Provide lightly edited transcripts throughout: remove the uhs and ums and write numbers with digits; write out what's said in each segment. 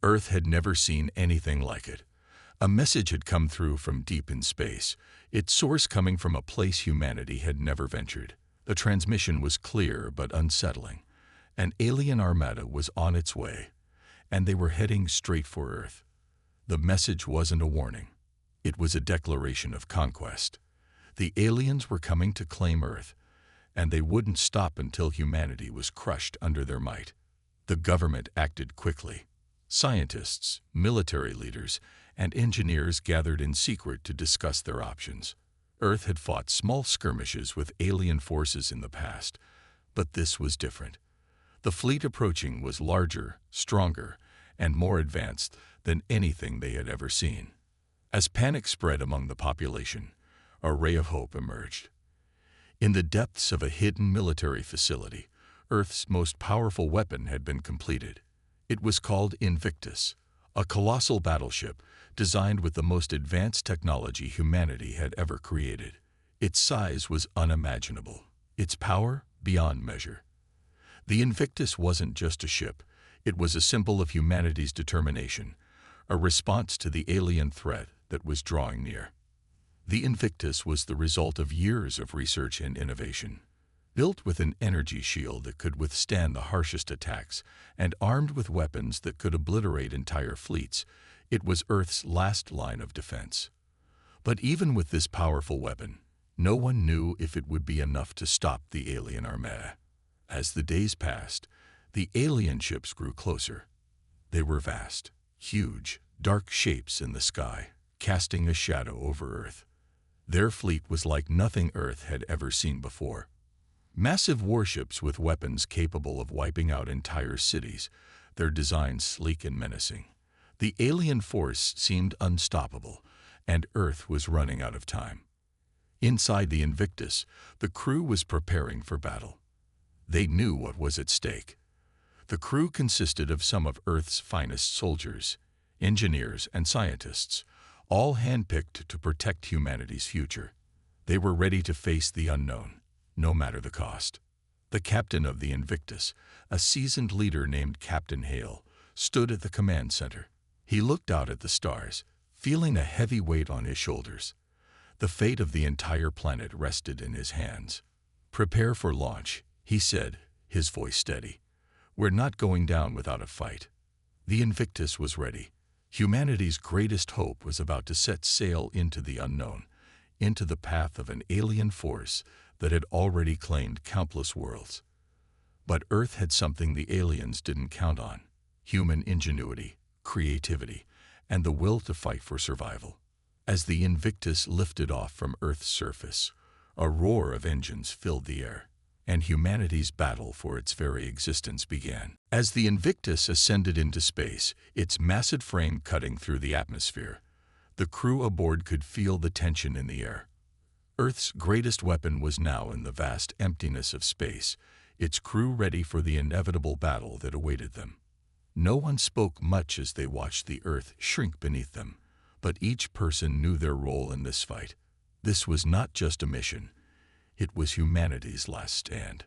Earth had never seen anything like it. A message had come through from deep in space, its source coming from a place humanity had never ventured. The transmission was clear but unsettling. An alien armada was on its way, and they were heading straight for Earth. The message wasn't a warning. It was a declaration of conquest. The aliens were coming to claim Earth, and they wouldn't stop until humanity was crushed under their might. The government acted quickly. Scientists, military leaders, and engineers gathered in secret to discuss their options. Earth had fought small skirmishes with alien forces in the past, but this was different. The fleet approaching was larger, stronger, and more advanced than anything they had ever seen. As panic spread among the population, a ray of hope emerged. In the depths of a hidden military facility, Earth's most powerful weapon had been completed. It was called Invictus, a colossal battleship designed with the most advanced technology humanity had ever created. Its size was unimaginable, its power beyond measure. The Invictus wasn't just a ship, it was a symbol of humanity's determination, a response to the alien threat that was drawing near. The Invictus was the result of years of research and innovation. Built with an energy shield that could withstand the harshest attacks and armed with weapons that could obliterate entire fleets, it was Earth's last line of defense. But even with this powerful weapon, no one knew if it would be enough to stop the alien armada. As the days passed, the alien ships grew closer. They were vast, huge, dark shapes in the sky, casting a shadow over Earth. Their fleet was like nothing Earth had ever seen before. Massive warships with weapons capable of wiping out entire cities, their designs sleek and menacing. The alien force seemed unstoppable, and Earth was running out of time. Inside the Invictus, the crew was preparing for battle. They knew what was at stake. The crew consisted of some of Earth's finest soldiers, engineers, and scientists, all handpicked to protect humanity's future. They were ready to face the unknown, no matter the cost. The captain of the Invictus, a seasoned leader named Captain Hale, stood at the command center. He looked out at the stars, feeling a heavy weight on his shoulders. The fate of the entire planet rested in his hands. "Prepare for launch," he said, his voice steady. "We're not going down without a fight." The Invictus was ready. Humanity's greatest hope was about to set sail into the unknown, into the path of an alien force that had already claimed countless worlds. But Earth had something the aliens didn't count on: human ingenuity, creativity, and the will to fight for survival. As the Invictus lifted off from Earth's surface, a roar of engines filled the air, and humanity's battle for its very existence began. As the Invictus ascended into space, its massive frame cutting through the atmosphere, the crew aboard could feel the tension in the air. Earth's greatest weapon was now in the vast emptiness of space, its crew ready for the inevitable battle that awaited them. No one spoke much as they watched the Earth shrink beneath them, but each person knew their role in this fight. This was not just a mission, it was humanity's last stand.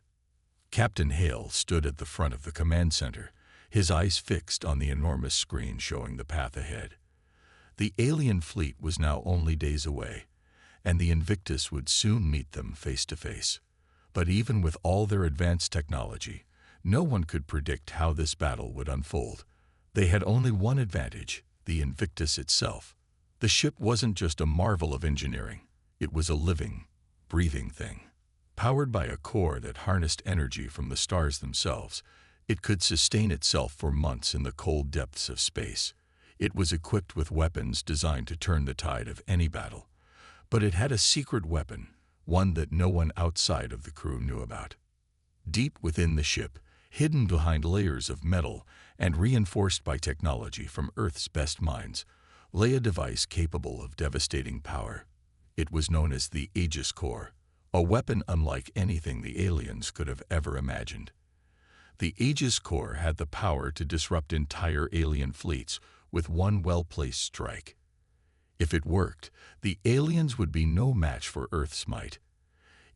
Captain Hale stood at the front of the command center, his eyes fixed on the enormous screen showing the path ahead. The alien fleet was now only days away, and the Invictus would soon meet them face to face. But even with all their advanced technology, no one could predict how this battle would unfold. They had only one advantage: the Invictus itself. The ship wasn't just a marvel of engineering, it was a living, breathing thing. Powered by a core that harnessed energy from the stars themselves, it could sustain itself for months in the cold depths of space. It was equipped with weapons designed to turn the tide of any battle. But it had a secret weapon, one that no one outside of the crew knew about. Deep within the ship, hidden behind layers of metal and reinforced by technology from Earth's best minds, lay a device capable of devastating power. It was known as the Aegis Core, a weapon unlike anything the aliens could have ever imagined. The Aegis Core had the power to disrupt entire alien fleets with one well-placed strike. If it worked, the aliens would be no match for Earth's might.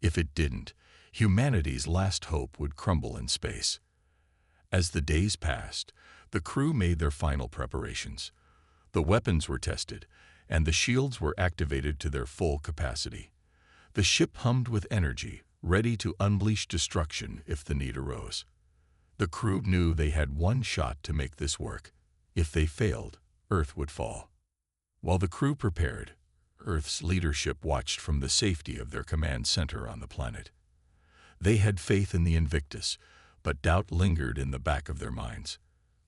If it didn't, humanity's last hope would crumble in space. As the days passed, The crew made their final preparations. The weapons were tested, and the shields were activated to their full capacity. The ship hummed with energy, ready to unleash destruction if the need arose. The crew knew they had one shot to make this work. If they failed, Earth would fall. While the crew prepared, Earth's leadership watched from the safety of their command center on the planet. They had faith in the Invictus, but doubt lingered in the back of their minds.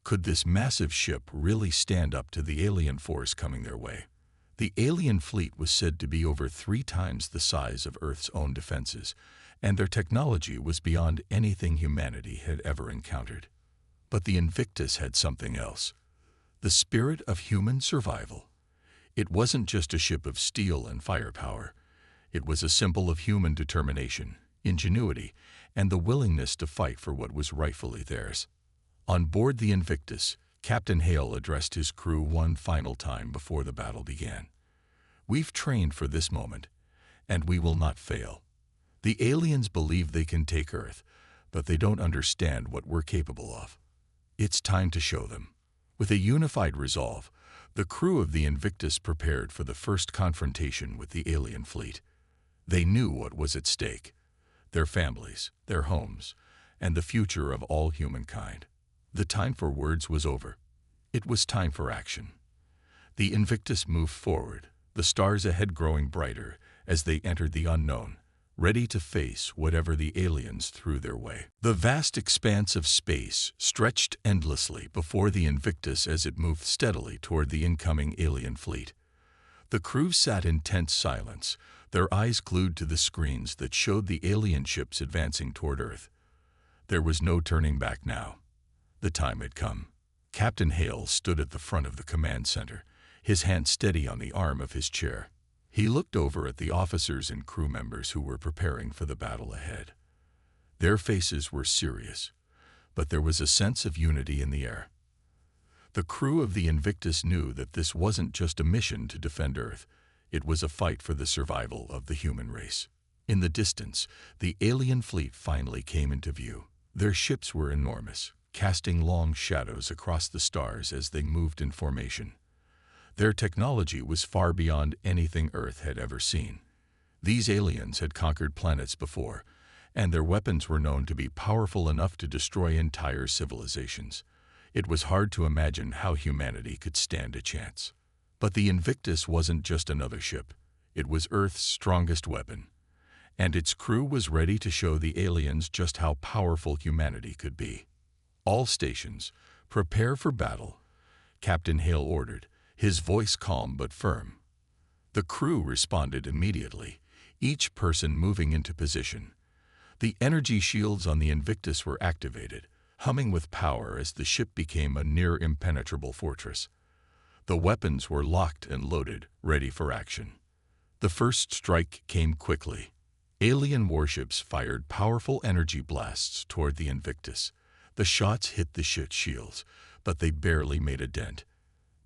Could this massive ship really stand up to the alien force coming their way? The alien fleet was said to be over 3 times the size of Earth's own defenses, and their technology was beyond anything humanity had ever encountered. But the Invictus had something else: the spirit of human survival. It wasn't just a ship of steel and firepower. It was a symbol of human determination, ingenuity, and the willingness to fight for what was rightfully theirs. On board the Invictus, Captain Hale addressed his crew one final time before the battle began. "We've trained for this moment, and we will not fail. The aliens believe they can take Earth, but they don't understand what we're capable of. It's time to show them." With a unified resolve, the crew of the Invictus prepared for the first confrontation with the alien fleet. They knew what was at stake: their families, their homes, and the future of all humankind. The time for words was over. It was time for action. The Invictus moved forward, the stars ahead growing brighter as they entered the unknown, ready to face whatever the aliens threw their way. The vast expanse of space stretched endlessly before the Invictus as it moved steadily toward the incoming alien fleet. The crew sat in tense silence, their eyes glued to the screens that showed the alien ships advancing toward Earth. There was no turning back now. The time had come. Captain Hale stood at the front of the command center, his hand steady on the arm of his chair. He looked over at the officers and crew members who were preparing for the battle ahead. Their faces were serious, but there was a sense of unity in the air. The crew of the Invictus knew that this wasn't just a mission to defend Earth. It was a fight for the survival of the human race. In the distance, the alien fleet finally came into view. Their ships were enormous, casting long shadows across the stars as they moved in formation. Their technology was far beyond anything Earth had ever seen. These aliens had conquered planets before, and their weapons were known to be powerful enough to destroy entire civilizations. It was hard to imagine how humanity could stand a chance. But the Invictus wasn't just another ship. It was Earth's strongest weapon, and its crew was ready to show the aliens just how powerful humanity could be. "All stations, prepare for battle," Captain Hale ordered, his voice calm but firm. The crew responded immediately, each person moving into position. The energy shields on the Invictus were activated, humming with power as the ship became a near-impenetrable fortress. The weapons were locked and loaded, ready for action. The first strike came quickly. Alien warships fired powerful energy blasts toward the Invictus. The shots hit the ship's shields, but they barely made a dent.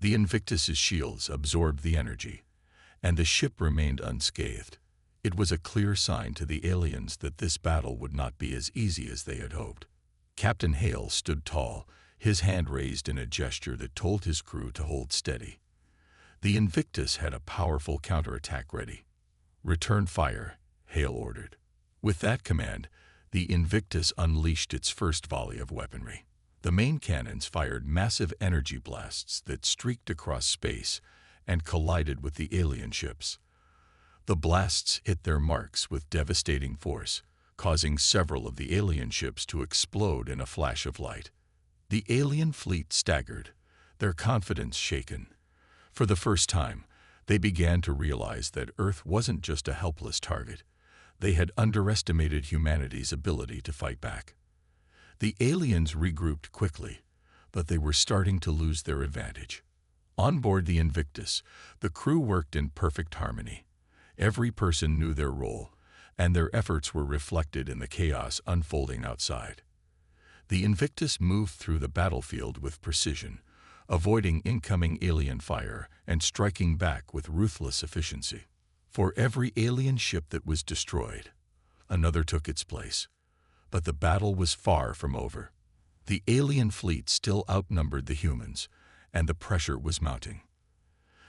The Invictus's shields absorbed the energy, and the ship remained unscathed. It was a clear sign to the aliens that this battle would not be as easy as they had hoped. Captain Hale stood tall, his hand raised in a gesture that told his crew to hold steady. The Invictus had a powerful counterattack ready. "Return fire," Hale ordered. With that command, the Invictus unleashed its first volley of weaponry. The main cannons fired massive energy blasts that streaked across space and collided with the alien ships. The blasts hit their marks with devastating force, causing several of the alien ships to explode in a flash of light. The alien fleet staggered, their confidence shaken. For the first time, they began to realize that Earth wasn't just a helpless target. They had underestimated humanity's ability to fight back. The aliens regrouped quickly, but they were starting to lose their advantage. On board the Invictus, the crew worked in perfect harmony. Every person knew their role, and their efforts were reflected in the chaos unfolding outside. The Invictus moved through the battlefield with precision, avoiding incoming alien fire and striking back with ruthless efficiency. For every alien ship that was destroyed, another took its place. But the battle was far from over. The alien fleet still outnumbered the humans, and the pressure was mounting.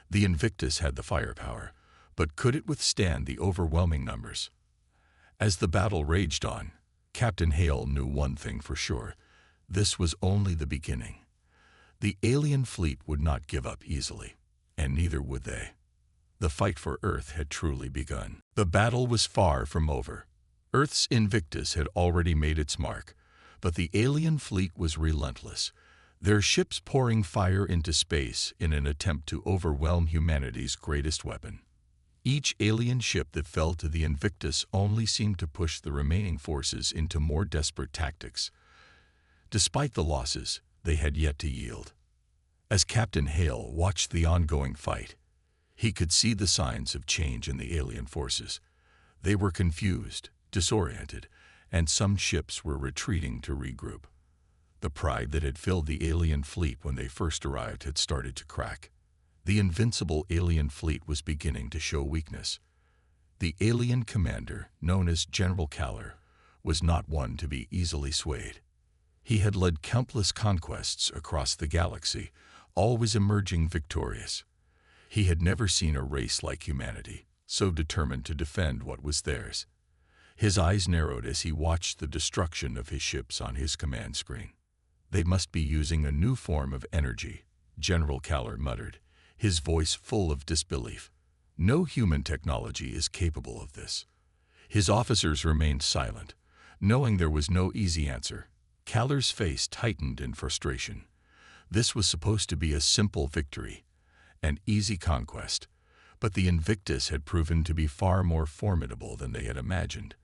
The Invictus had the firepower, but could it withstand the overwhelming numbers? As the battle raged on, Captain Hale knew one thing for sure: this was only the beginning. The alien fleet would not give up easily, and neither would they. The fight for Earth had truly begun. The battle was far from over. Earth's Invictus had already made its mark, but the alien fleet was relentless, their ships pouring fire into space in an attempt to overwhelm humanity's greatest weapon. Each alien ship that fell to the Invictus only seemed to push the remaining forces into more desperate tactics. Despite the losses, they had yet to yield. As Captain Hale watched the ongoing fight, he could see the signs of change in the alien forces. They were confused, disoriented, and some ships were retreating to regroup. The pride that had filled the alien fleet when they first arrived had started to crack. The invincible alien fleet was beginning to show weakness. The alien commander, known as General Kaller, was not one to be easily swayed. He had led countless conquests across the galaxy, always emerging victorious. He had never seen a race like humanity, so determined to defend what was theirs. His eyes narrowed as he watched the destruction of his ships on his command screen. "They must be using a new form of energy," General Kaller muttered, his voice full of disbelief. "No human technology is capable of this." His officers remained silent, knowing there was no easy answer. Kaller's face tightened in frustration. This was supposed to be a simple victory, an easy conquest, but the Invictus had proven to be far more formidable than they had imagined.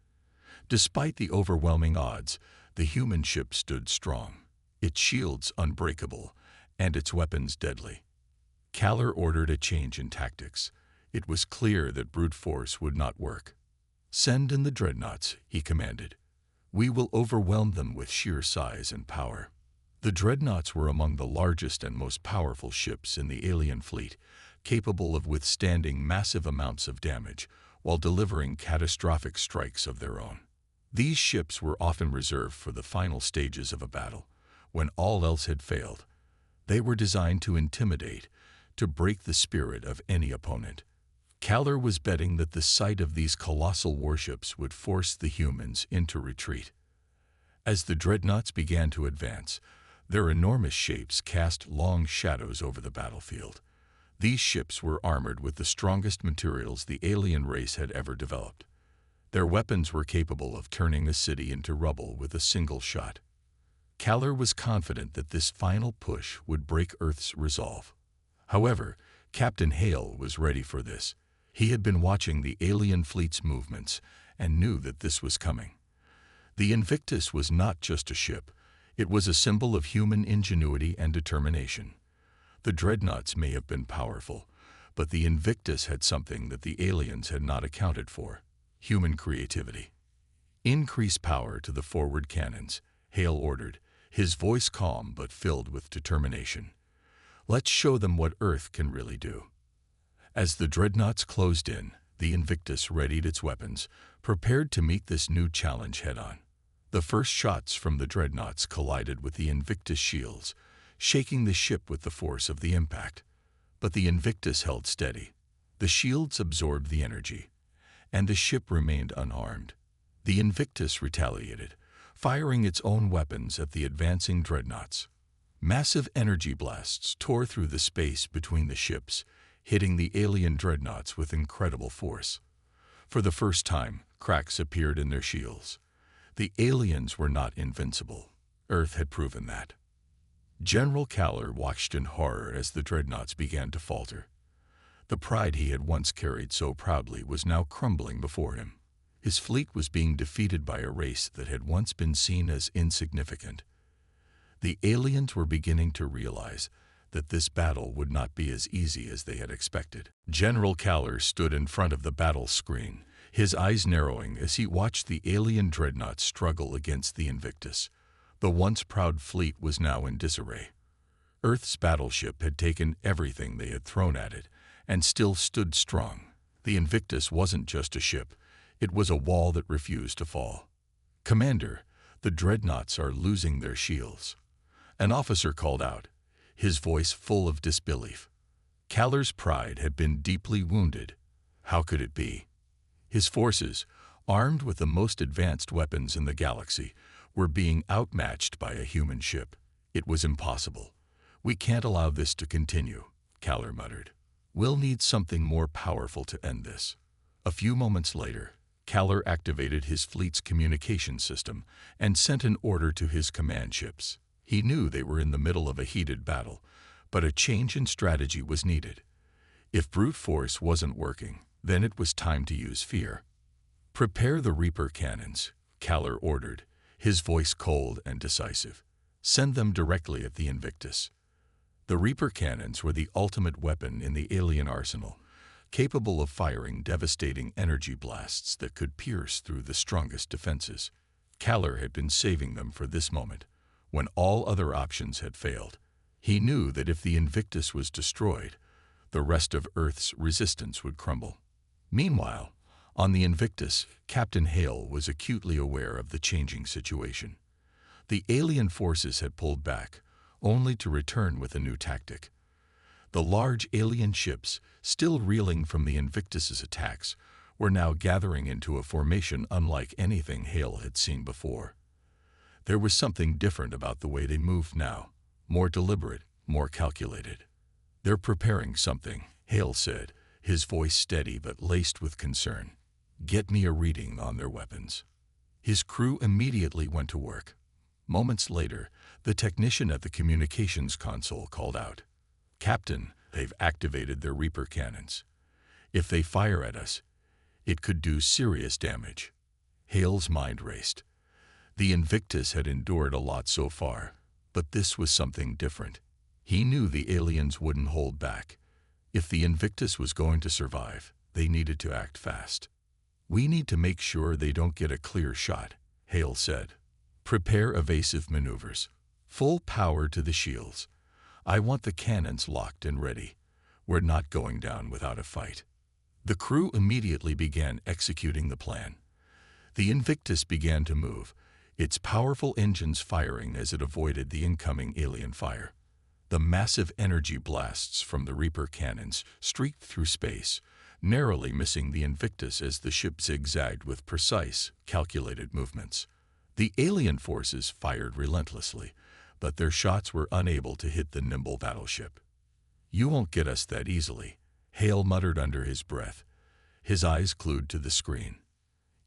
Despite the overwhelming odds, the human ship stood strong, its shields unbreakable, and its weapons deadly. Kaller ordered a change in tactics. It was clear that brute force would not work. "Send in the dreadnoughts," he commanded. "We will overwhelm them with sheer size and power." The dreadnoughts were among the largest and most powerful ships in the alien fleet, capable of withstanding massive amounts of damage while delivering catastrophic strikes of their own. These ships were often reserved for the final stages of a battle, when all else had failed. They were designed to intimidate, to break the spirit of any opponent. Kaller was betting that the sight of these colossal warships would force the humans into retreat. As the dreadnoughts began to advance, their enormous shapes cast long shadows over the battlefield. These ships were armored with the strongest materials the alien race had ever developed. Their weapons were capable of turning a city into rubble with a single shot. Kaller was confident that this final push would break Earth's resolve. However, Captain Hale was ready for this. He had been watching the alien fleet's movements and knew that this was coming. The Invictus was not just a ship. It was a symbol of human ingenuity and determination. The dreadnoughts may have been powerful, but the Invictus had something that the aliens had not accounted for: human creativity. "Increase power to the forward cannons," Hale ordered, his voice calm but filled with determination. "Let's show them what Earth can really do." As the dreadnoughts closed in, the Invictus readied its weapons, prepared to meet this new challenge head-on. The first shots from the dreadnoughts collided with the Invictus shields, shaking the ship with the force of the impact. But the Invictus held steady. The shields absorbed the energy, and the ship remained unharmed. The Invictus retaliated, firing its own weapons at the advancing dreadnoughts. Massive energy blasts tore through the space between the ships, hitting the alien dreadnoughts with incredible force. For the first time, cracks appeared in their shields. The aliens were not invincible. Earth had proven that. General Kaller watched in horror as the dreadnoughts began to falter. The pride he had once carried so proudly was now crumbling before him. His fleet was being defeated by a race that had once been seen as insignificant. The aliens were beginning to realize that this battle would not be as easy as they had expected. General Kaller stood in front of the battle screen, his eyes narrowing as he watched the alien dreadnoughts struggle against the Invictus. The once proud fleet was now in disarray. Earth's battleship had taken everything they had thrown at it and still stood strong. The Invictus wasn't just a ship. It was a wall that refused to fall. "Commander, the dreadnoughts are losing their shields." An officer called out, his voice full of disbelief. Caller's pride had been deeply wounded. How could it be? His forces, armed with the most advanced weapons in the galaxy, were being outmatched by a human ship. It was impossible. We can't allow this to continue, Caller muttered. We'll need something more powerful to end this. A few moments later, Caller activated his fleet's communication system and sent an order to his command ships. He knew they were in the middle of a heated battle, but a change in strategy was needed. If brute force wasn't working, then it was time to use fear. Prepare the Reaper cannons, Caller ordered, his voice cold and decisive. Send them directly at the Invictus. The Reaper cannons were the ultimate weapon in the alien arsenal, capable of firing devastating energy blasts that could pierce through the strongest defenses. Caller had been saving them for this moment, when all other options had failed. He knew that if the Invictus was destroyed, the rest of Earth's resistance would crumble. Meanwhile, on the Invictus, Captain Hale was acutely aware of the changing situation. The alien forces had pulled back, only to return with a new tactic. The large alien ships, still reeling from the Invictus's attacks, were now gathering into a formation unlike anything Hale had seen before. There was something different about the way they moved now, more deliberate, more calculated. They're preparing something, Hale said, his voice steady but laced with concern. Get me a reading on their weapons. His crew immediately went to work. Moments later, the technician at the communications console called out, Captain, they've activated their Reaper cannons. If they fire at us, it could do serious damage. Hale's mind raced. The Invictus had endured a lot so far, but this was something different. He knew the aliens wouldn't hold back. If the Invictus was going to survive, they needed to act fast. We need to make sure they don't get a clear shot, Hale said. Prepare evasive maneuvers. Full power to the shields. I want the cannons locked and ready. We're not going down without a fight. The crew immediately began executing the plan. The Invictus began to move, its powerful engines firing as it avoided the incoming alien fire. The massive energy blasts from the Reaper cannons streaked through space, narrowly missing the Invictus as the ship zigzagged with precise, calculated movements. The alien forces fired relentlessly, but their shots were unable to hit the nimble battleship. You won't get us that easily, Hale muttered under his breath, his eyes glued to the screen.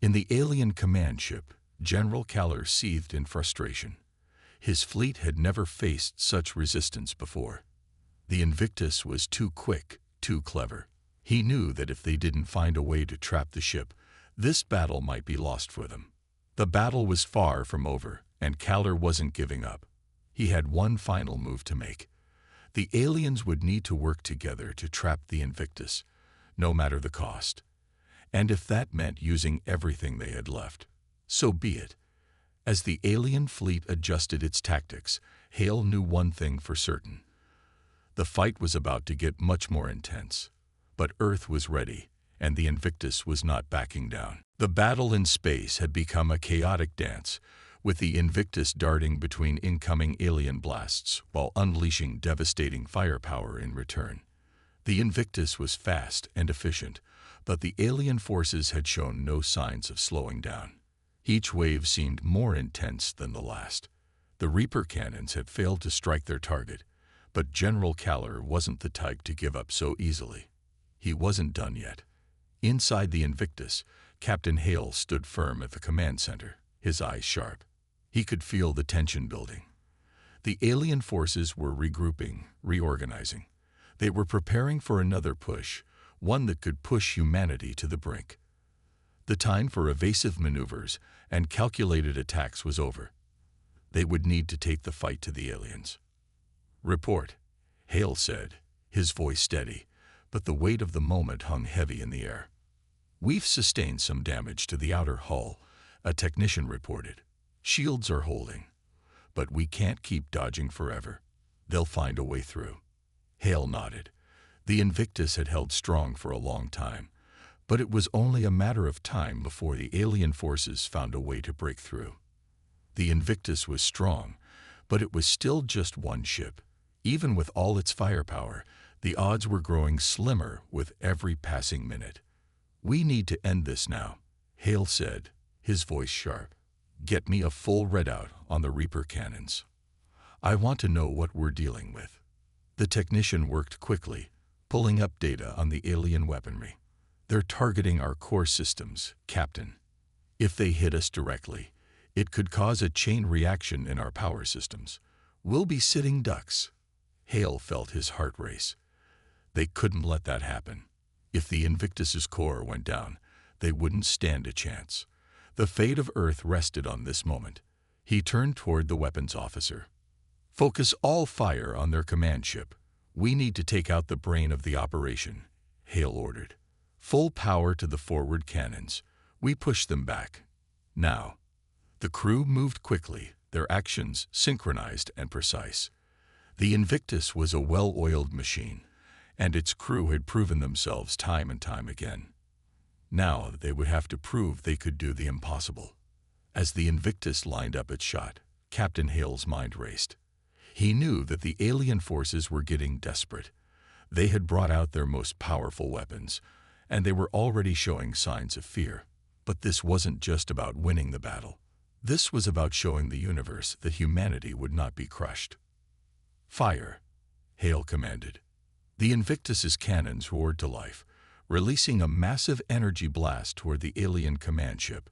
In the alien command ship, General Caller seethed in frustration. His fleet had never faced such resistance before. The Invictus was too quick, too clever. He knew that if they didn't find a way to trap the ship, this battle might be lost for them. The battle was far from over, and Caller wasn't giving up. He had one final move to make. The aliens would need to work together to trap the Invictus, no matter the cost. And if that meant using everything they had left, so be it. As the alien fleet adjusted its tactics, Hale knew one thing for certain. The fight was about to get much more intense. But Earth was ready, and the Invictus was not backing down. The battle in space had become a chaotic dance, with the Invictus darting between incoming alien blasts while unleashing devastating firepower in return. The Invictus was fast and efficient, but the alien forces had shown no signs of slowing down. Each wave seemed more intense than the last. The Reaper cannons had failed to strike their target, but General Caller wasn't the type to give up so easily. He wasn't done yet. Inside the Invictus, Captain Hale stood firm at the command center, his eyes sharp. He could feel the tension building. The alien forces were regrouping, reorganizing. They were preparing for another push, one that could push humanity to the brink. The time for evasive maneuvers and calculated attacks was over. They would need to take the fight to the aliens. Report, Hale said, his voice steady, but the weight of the moment hung heavy in the air. We've sustained some damage to the outer hull, a technician reported. Shields are holding, but we can't keep dodging forever. They'll find a way through. Hale nodded. The Invictus had held strong for a long time, but it was only a matter of time before the alien forces found a way to break through. The Invictus was strong, But it was still just one ship. Even with all its firepower, the odds were growing slimmer with every passing minute. "We need to end this now," Hale said, his voice sharp. "Get me a full readout on the Reaper cannons. I want to know what we're dealing with." The technician worked quickly, pulling up data on the alien weaponry. "They're targeting our core systems, Captain. If they hit us directly, it could cause a chain reaction in our power systems. We'll be sitting ducks." Hale felt his heart race. They couldn't let that happen. If the Invictus's core went down, they wouldn't stand a chance. The fate of Earth rested on this moment. He turned toward the weapons officer. "Focus all fire on their command ship. We need to take out the brain of the operation," Hale ordered. "Full power to the forward cannons. We push them back. Now." The crew moved quickly, their actions synchronized and precise. The Invictus was a well-oiled machine, and its crew had proven themselves time and time again. Now they would have to prove they could do the impossible. As the Invictus lined up its shot, Captain Hale's mind raced. He knew that the alien forces were getting desperate. They had brought out their most powerful weapons, and they were already showing signs of fear. But this wasn't just about winning the battle. This was about showing the universe that humanity would not be crushed. "Fire," Hale commanded. The Invictus's cannons roared to life, releasing a massive energy blast toward the alien command ship.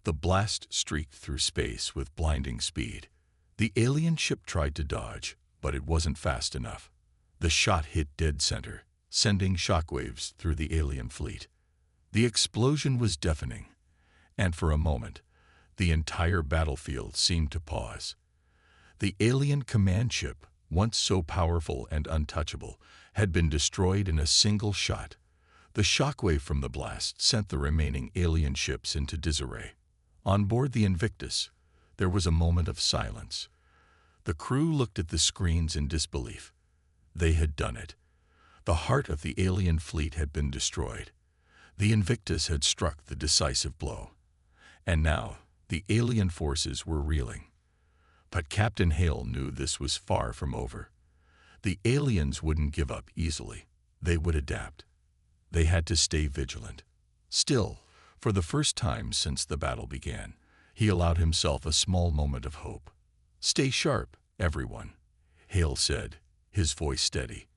The blast streaked through space with blinding speed. The alien ship tried to dodge, but it wasn't fast enough. The shot hit dead center, sending shockwaves through the alien fleet. The explosion was deafening, and for a moment, the entire battlefield seemed to pause. The alien command ship, once so powerful and untouchable, had been destroyed in a single shot. The shockwave from the blast sent the remaining alien ships into disarray. On board the Invictus, there was a moment of silence. The crew looked at the screens in disbelief. They had done it. The heart of the alien fleet had been destroyed. The Invictus had struck the decisive blow. And now, the alien forces were reeling. But Captain Hale knew this was far from over. The aliens wouldn't give up easily. They would adapt. They had to stay vigilant. Still, for the first time since the battle began, he allowed himself a small moment of hope. "Stay sharp, everyone," Hale said, his voice steady.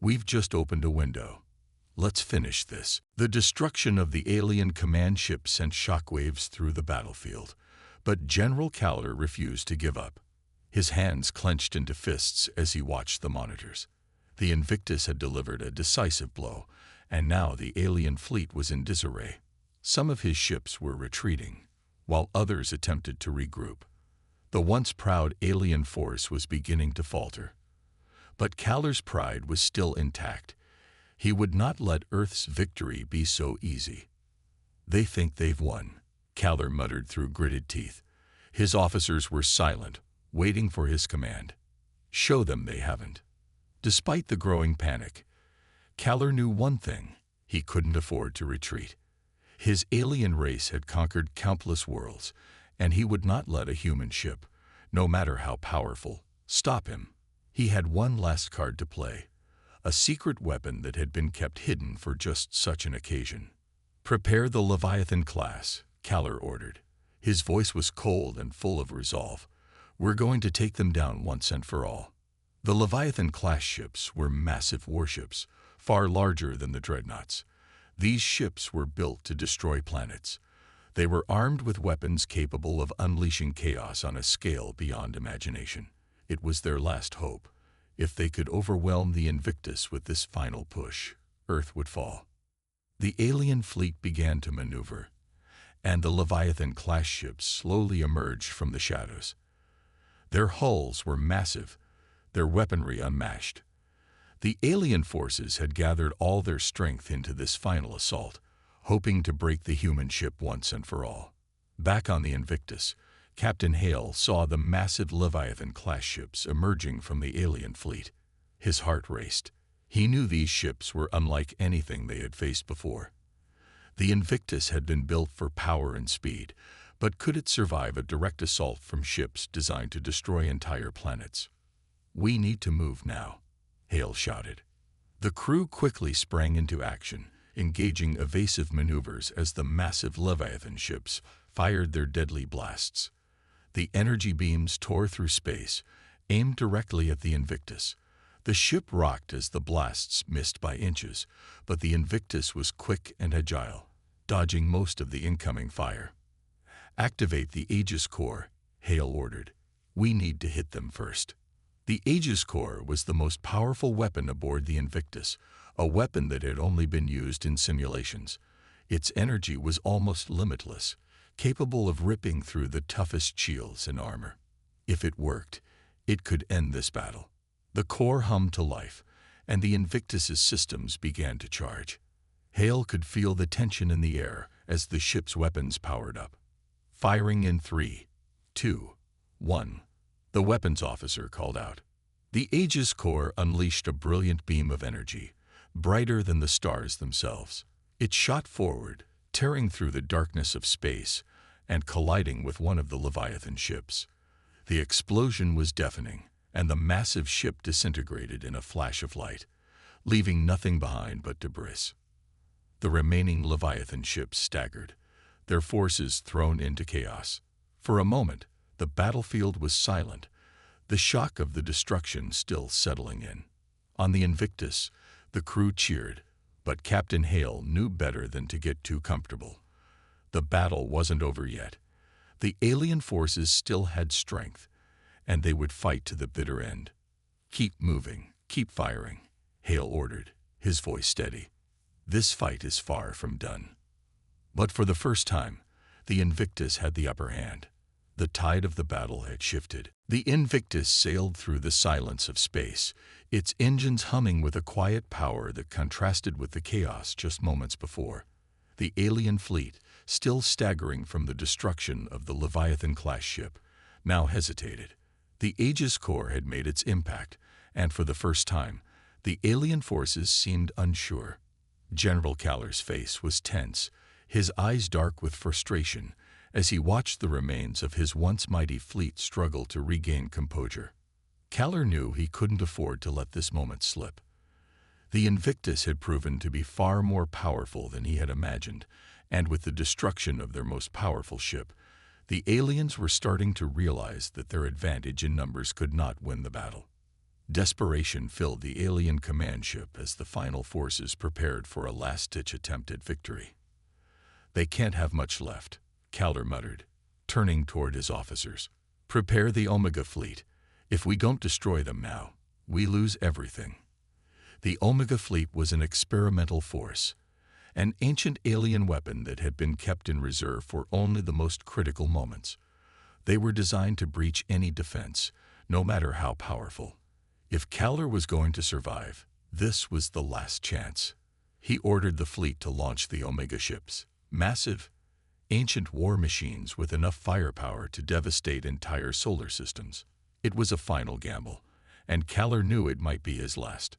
"We've just opened a window. Let's finish this." The destruction of the alien command ship sent shockwaves through the battlefield, but General Cowler refused to give up. His hands clenched into fists as he watched the monitors. The Invictus had delivered a decisive blow, and now the alien fleet was in disarray. Some of his ships were retreating, while others attempted to regroup. The once proud alien force was beginning to falter. But Cowler's pride was still intact. He would not let Earth's victory be so easy. "They think they've won," Cowler muttered through gritted teeth. His officers were silent, waiting for his command. "Show them they haven't." Despite the growing panic, Cowler knew one thing: he couldn't afford to retreat. His alien race had conquered countless worlds, and he would not let a human ship, no matter how powerful, stop him. He had one last card to play, a secret weapon that had been kept hidden for just such an occasion. "Prepare the Leviathan class," Cowler ordered. His voice was cold and full of resolve. "We're going to take them down once and for all." The Leviathan-class ships were massive warships, far larger than the dreadnoughts. These ships were built to destroy planets. They were armed with weapons capable of unleashing chaos on a scale beyond imagination. It was their last hope. If they could overwhelm the Invictus with this final push, Earth would fall. The alien fleet began to maneuver, and the Leviathan-class ships slowly emerged from the shadows. Their hulls were massive, their weaponry unmatched. The alien forces had gathered all their strength into this final assault, hoping to break the human ship once and for all. Back on the Invictus, Captain Hale saw the massive Leviathan-class ships emerging from the alien fleet. His heart raced. He knew these ships were unlike anything they had faced before. The Invictus had been built for power and speed, But could it survive a direct assault from ships designed to destroy entire planets? "We need to move now," Hale shouted. The crew quickly sprang into action, engaging evasive maneuvers as the massive Leviathan ships fired their deadly blasts. The energy beams tore through space, aimed directly at the Invictus. The ship rocked as the blasts missed by inches, but the Invictus was quick and agile, dodging most of the incoming fire. "Activate the Aegis core," Hale ordered. "We need to hit them first." The Aegis core was the most powerful weapon aboard the Invictus, a weapon that had only been used in simulations. Its energy was almost limitless, capable of ripping through the toughest shields and armor. If it worked, it could end this battle. The core hummed to life, and the Invictus's systems began to charge. Hale could feel the tension in the air as the ship's weapons powered up. "Firing in 3, 2, 1. The weapons officer called out. The Aegis core unleashed a brilliant beam of energy, brighter than the stars themselves. It shot forward, tearing through the darkness of space and colliding with one of the Leviathan ships. The explosion was deafening, and the massive ship disintegrated in a flash of light, leaving nothing behind but debris. The remaining Leviathan ships staggered, their forces thrown into chaos. For a moment, the battlefield was silent, the shock of the destruction still settling in. On the Invictus, the crew cheered, but Captain Hale knew better than to get too comfortable. The battle wasn't over yet. The alien forces still had strength, and they would fight to the bitter end. "Keep moving, keep firing," Hale ordered, his voice steady. "This fight is far from done." But for the first time, the Invictus had the upper hand. The tide of the battle had shifted. The Invictus sailed through the silence of space, its engines humming with a quiet power that contrasted with the chaos just moments before. The alien fleet, still staggering from the destruction of the Leviathan-class ship, now hesitated. The Aegis core had made its impact, and for the first time, the alien forces seemed unsure. General Caller's face was tense, his eyes dark with frustration, as he watched the remains of his once mighty fleet struggle to regain composure. Caller knew he couldn't afford to let this moment slip. The Invictus had proven to be far more powerful than he had imagined, and with the destruction of their most powerful ship, the aliens were starting to realize that their advantage in numbers could not win the battle. Desperation filled the alien command ship as the final forces prepared for a last-ditch attempt at victory. "They can't have much left," Calder muttered, turning toward his officers. "Prepare the Omega fleet. If we don't destroy them now, we lose everything." The Omega fleet was an experimental force, an ancient alien weapon that had been kept in reserve for only the most critical moments. They were designed to breach any defense, no matter how powerful. If Calder was going to survive, this was the last chance. He ordered the fleet to launch the Omega ships, massive, ancient war machines with enough firepower to devastate entire solar systems. It was a final gamble, and Calder knew it might be his last.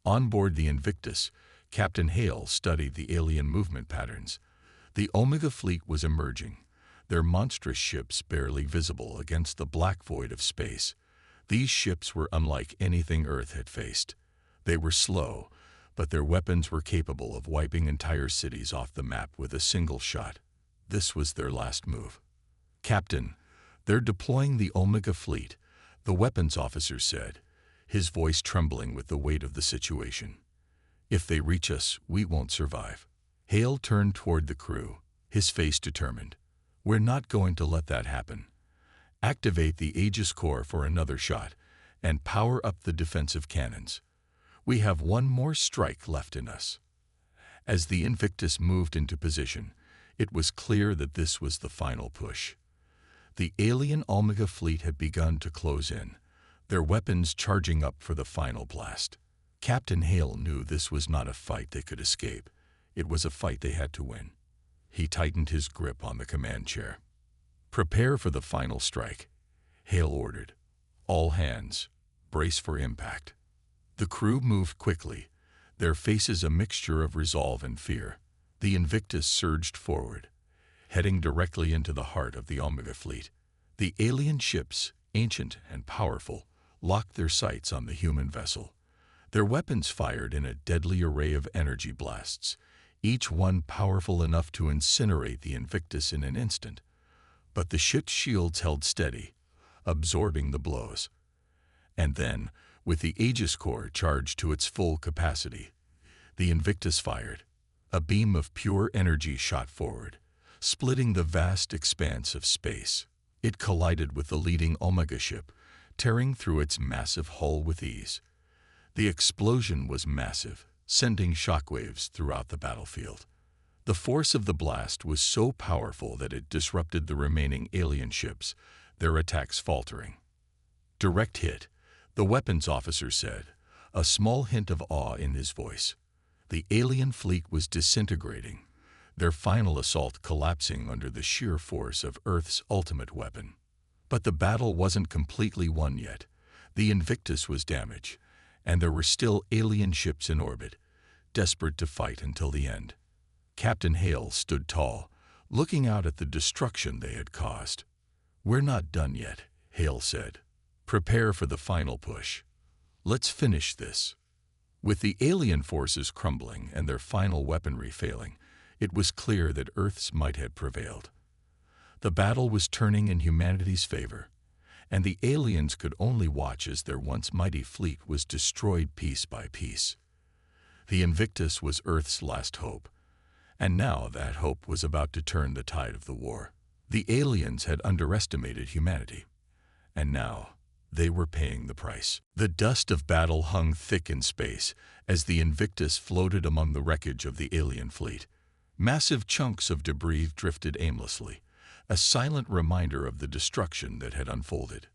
On board the Invictus, Captain Hale studied the alien movement patterns. The Omega fleet was emerging, their monstrous ships barely visible against the black void of space. These ships were unlike anything Earth had faced. They were slow, but their weapons were capable of wiping entire cities off the map with a single shot. This was their last move. "Captain, they're deploying the Omega fleet," the weapons officer said, his voice trembling with the weight of the situation. "If they reach us, we won't survive." Hale turned toward the crew, his face determined. "We're not going to let that happen. Activate the Aegis core for another shot, and power up the defensive cannons. We have one more strike left in us." As the Invictus moved into position, it was clear that this was the final push. The alien Omega fleet had begun to close in, their weapons charging up for the final blast. Captain Hale knew this was not a fight they could escape. It was a fight they had to win. He tightened his grip on the command chair. "Prepare for the final strike," Hale ordered. "All hands, brace for impact." The crew moved quickly, their faces a mixture of resolve and fear. The Invictus surged forward. heading directly into the heart of the Omega fleet. The alien ships, ancient and powerful, locked their sights on the human vessel. Their weapons fired in a deadly array of energy blasts, each one powerful enough to incinerate the Invictus in an instant. But the ship's shields held steady, absorbing the blows. And then, with the Aegis core charged to its full capacity, the Invictus fired. A beam of pure energy shot forward, splitting the vast expanse of space. It collided with the leading Omega ship, tearing through its massive hull with ease. The explosion was massive, sending shockwaves throughout the battlefield. The force of the blast was so powerful that it disrupted the remaining alien ships, their attacks faltering. "Direct hit," the weapons officer said, a small hint of awe in his voice. The alien fleet was disintegrating, their final assault collapsing under the sheer force of Earth's ultimate weapon. But the battle wasn't completely won yet. The Invictus was damaged, and there were still alien ships in orbit, desperate to fight until the end. Captain Hale stood tall, looking out at the destruction they had caused. "We're not done yet," Hale said. "Prepare for the final push. Let's finish this." With the alien forces crumbling and their final weaponry failing, it was clear that Earth's might had prevailed. The battle was turning in humanity's favor, and the aliens could only watch as their once mighty fleet was destroyed piece by piece. The Invictus was Earth's last hope, and now that hope was about to turn the tide of the war. The aliens had underestimated humanity, and now they were paying the price. The dust of battle hung thick in space as the Invictus floated among the wreckage of the alien fleet. Massive chunks of debris drifted aimlessly, a silent reminder of the destruction that had unfolded.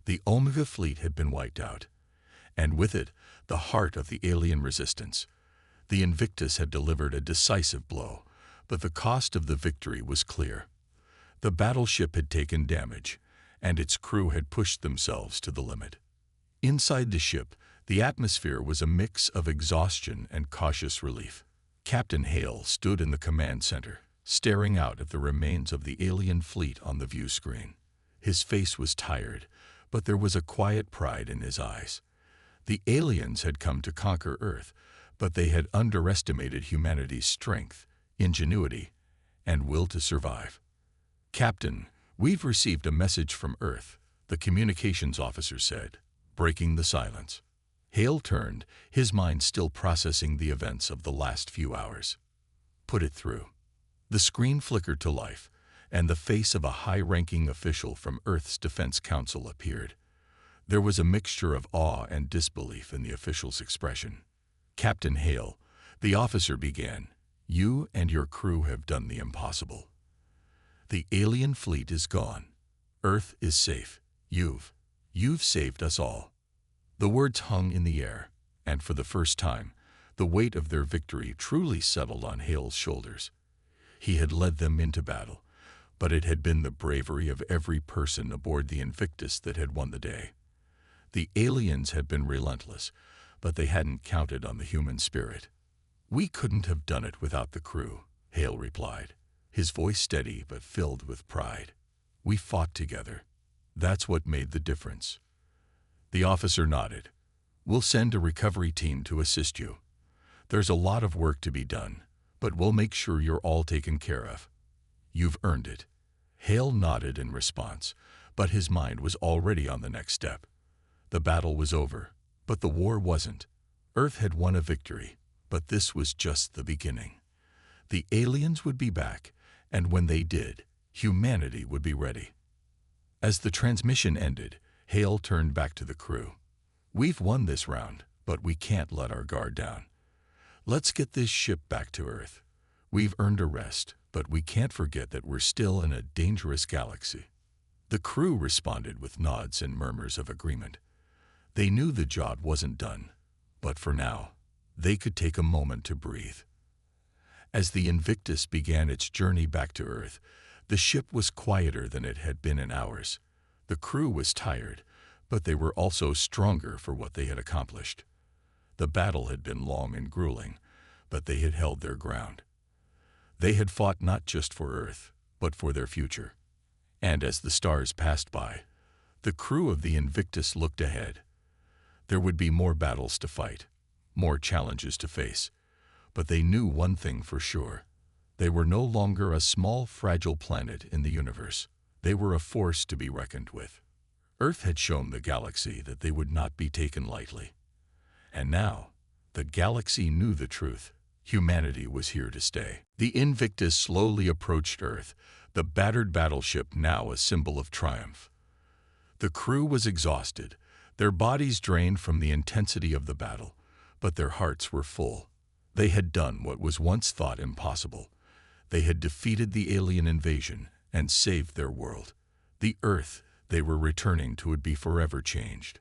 The Omega fleet had been wiped out, and with it, the heart of the alien resistance. The Invictus had delivered a decisive blow, but the cost of the victory was clear. The battleship had taken damage, and its crew had pushed themselves to the limit. Inside the ship, the atmosphere was a mix of exhaustion and cautious relief. Captain Hale stood in the command center, staring out at the remains of the alien fleet on the view screen. His face was tired, but there was a quiet pride in his eyes. The aliens had come to conquer Earth, but they had underestimated humanity's strength, ingenuity, and will to survive. "Captain, we've received a message from Earth," the communications officer said, breaking the silence. Hale turned, his mind still processing the events of the last few hours. "Put it through." The screen flickered to life, and the face of a high-ranking official from Earth's Defense Council appeared. There was a mixture of awe and disbelief in the official's expression. "Captain Hale," the officer began, "you and your crew have done the impossible. The alien fleet is gone. Earth is safe. You've saved us all." The words hung in the air, and for the first time, the weight of their victory truly settled on Hale's shoulders. He had led them into battle, but it had been the bravery of every person aboard the Invictus that had won the day. The aliens had been relentless, but they hadn't counted on the human spirit. "We couldn't have done it without the crew," Hale replied, his voice steady but filled with pride. "We fought together. That's what made the difference." The officer nodded. "We'll send a recovery team to assist you. There's a lot of work to be done, but we'll make sure you're all taken care of. You've earned it." Hale nodded in response, but his mind was already on the next step. The battle was over, but the war wasn't. Earth had won a victory, but this was just the beginning. The aliens would be back, and when they did, humanity would be ready. As the transmission ended, Hale turned back to the crew. "We've won this round, but we can't let our guard down. Let's get this ship back to Earth. We've earned a rest, but we can't forget that we're still in a dangerous galaxy." The crew responded with nods and murmurs of agreement. They knew the job wasn't done, but for now, they could take a moment to breathe. As the Invictus began its journey back to Earth, the ship was quieter than it had been in hours. The crew was tired, but they were also stronger for what they had accomplished. The battle had been long and grueling, but they had held their ground. They had fought not just for Earth, but for their future. And as the stars passed by, the crew of the Invictus looked ahead. There would be more battles to fight, more challenges to face, but they knew one thing for sure. They were no longer a small, fragile planet in the universe. They were a force to be reckoned with. Earth had shown the galaxy that they would not be taken lightly. And now, the galaxy knew the truth. Humanity was here to stay. The Invictus slowly approached Earth, the battered battleship now a symbol of triumph. The crew was exhausted, their bodies drained from the intensity of the battle, but their hearts were full. They had done what was once thought impossible. They had defeated the alien invasion and saved their world. The Earth they were returning to would be forever changed.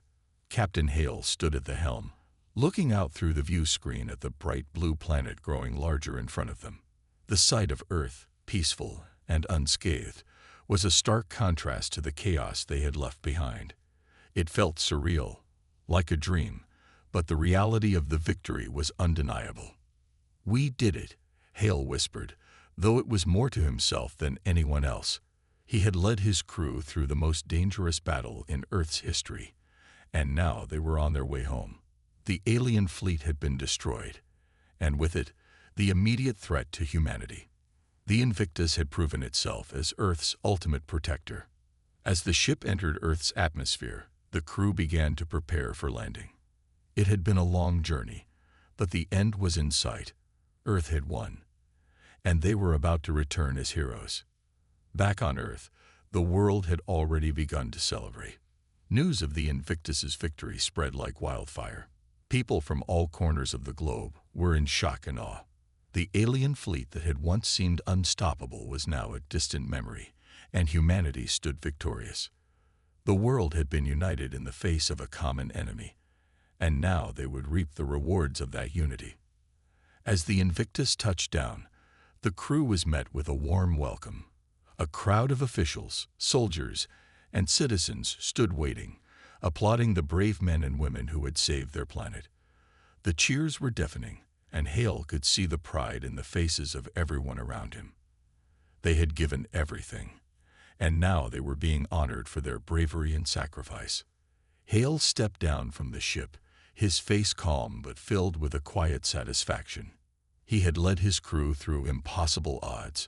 Captain Hale stood at the helm, looking out through the view screen at the bright blue planet growing larger in front of them. The sight of Earth, peaceful and unscathed, was a stark contrast to the chaos they had left behind. It felt surreal, like a dream, but the reality of the victory was undeniable. "We did it," Hale whispered, though it was more to himself than anyone else. He had led his crew through the most dangerous battle in Earth's history, and now they were on their way home. The alien fleet had been destroyed, and with it, the immediate threat to humanity. The Invictus had proven itself as Earth's ultimate protector. As the ship entered Earth's atmosphere, the crew began to prepare for landing. It had been a long journey, but the end was in sight. Earth had won, and they were about to return as heroes. Back on Earth, the world had already begun to celebrate. News of the Invictus's victory spread like wildfire. People from all corners of the globe were in shock and awe. The alien fleet that had once seemed unstoppable was now a distant memory, and humanity stood victorious. The world had been united in the face of a common enemy, and now they would reap the rewards of that unity. As the Invictus touched down, the crew was met with a warm welcome. A crowd of officials, soldiers, and citizens stood waiting, applauding the brave men and women who had saved their planet. The cheers were deafening, and Hale could see the pride in the faces of everyone around him. They had given everything, and now they were being honored for their bravery and sacrifice. Hale stepped down from the ship, his face calm but filled with a quiet satisfaction. He had led his crew through impossible odds,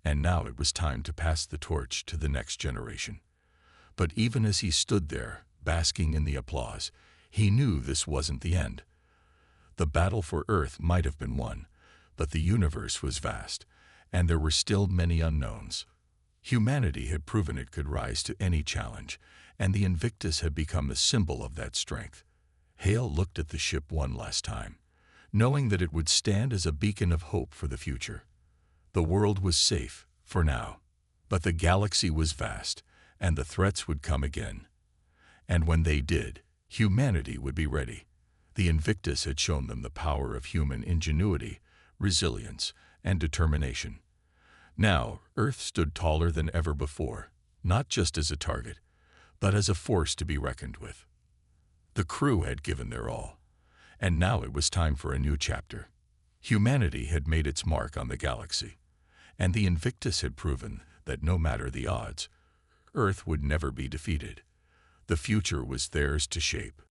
and now it was time to pass the torch to the next generation. But even as he stood there, basking in the applause, he knew this wasn't the end. The battle for Earth might have been won, but the universe was vast, and there were still many unknowns. Humanity had proven it could rise to any challenge, and the Invictus had become a symbol of that strength. Hale looked at the ship one last time, knowing that it would stand as a beacon of hope for the future. The world was safe, for now, but the galaxy was vast, and the threats would come again. And when they did, humanity would be ready. The Invictus had shown them the power of human ingenuity, resilience, and determination. Now, Earth stood taller than ever before, not just as a target, but as a force to be reckoned with. The crew had given their all, and now it was time for a new chapter. Humanity had made its mark on the galaxy, and the Invictus had proven that no matter the odds, Earth would never be defeated. The future was theirs to shape.